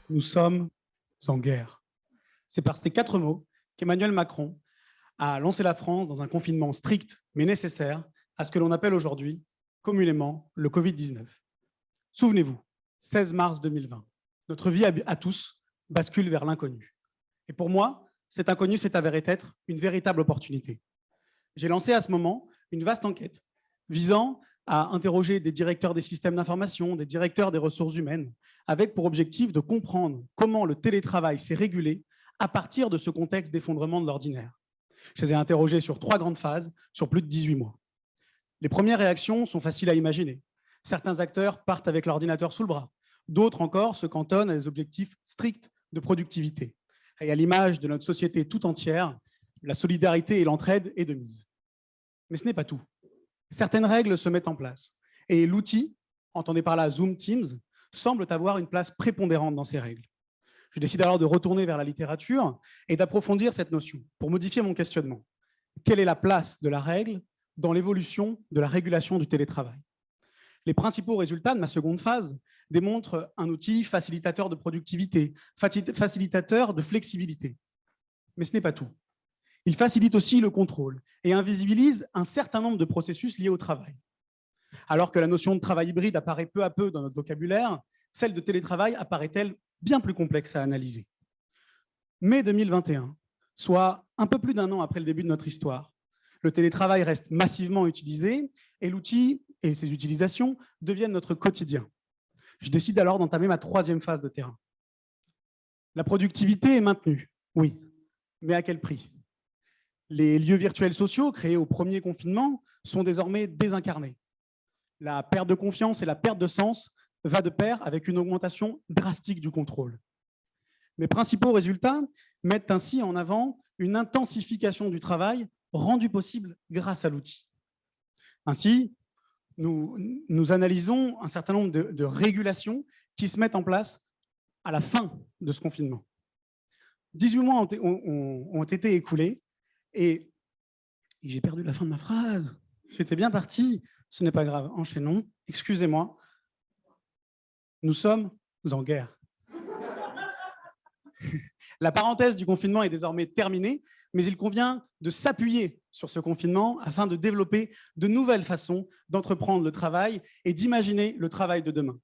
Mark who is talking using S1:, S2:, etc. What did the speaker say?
S1: Nous sommes en guerre. C'est par ces 4 mots qu'Emmanuel Macron a lancé la France dans un confinement strict mais nécessaire à ce que l'on appelle aujourd'hui communément le Covid-19. Souvenez-vous, 16 mars 2020, notre vie à tous bascule vers l'inconnu. Et pour moi, cet inconnu s'est avéré être une véritable opportunité. J'ai lancé à ce moment une vaste enquête visant à interroger des directeurs des systèmes d'information, des directeurs des ressources humaines, avec pour objectif de comprendre comment le télétravail s'est régulé à partir de ce contexte d'effondrement de l'ordinaire. Je les ai interrogés sur 3 grandes phases, sur plus de 18 mois. Les premières réactions sont faciles à imaginer. Certains acteurs partent avec l'ordinateur sous le bras. D'autres encore se cantonnent à des objectifs stricts de productivité. Et à l'image de notre société tout entière, la solidarité et l'entraide est de mise. Mais ce n'est pas tout. Certaines règles se mettent en place. Et l'outil, entendez par là Zoom Teams, semble avoir une place prépondérante dans ces règles. Je décide alors de retourner vers la littérature et d'approfondir cette notion pour modifier mon questionnement. Quelle est la place de la règle dans l'évolution de la régulation du télétravail? Les principaux résultats de ma seconde phase démontrent un outil facilitateur de productivité, facilitateur de flexibilité. Mais ce n'est pas tout. Il facilite aussi le contrôle et invisibilise un certain nombre de processus liés au travail. Alors que la notion de travail hybride apparaît peu à peu dans notre vocabulaire, celle de télétravail apparaît-elle bien plus complexe à analyser. Mai 2021, soit un peu plus d'1 an après le début de notre histoire, le télétravail reste massivement utilisé et l'outil et ses utilisations deviennent notre quotidien. Je décide alors d'entamer ma 3e phase de terrain. La productivité est maintenue, oui, mais à quel prix? Les lieux virtuels sociaux créés au premier confinement sont désormais désincarnés. La perte de confiance et la perte de sens va de pair avec une augmentation drastique du contrôle. Mes principaux résultats mettent ainsi en avant une intensification du travail rendue possible grâce à l'outil. Ainsi, nous analysons un certain nombre de régulations qui se mettent en place à la fin de ce confinement. 18 mois ont été écoulés et j'ai perdu la fin de ma phrase. J'étais bien parti. Ce n'est pas grave. Enchaînons. Excusez-moi. Nous sommes en guerre. La parenthèse du confinement est désormais terminée, mais il convient de s'appuyer sur ce confinement afin de développer de nouvelles façons d'entreprendre le travail et d'imaginer le travail de demain.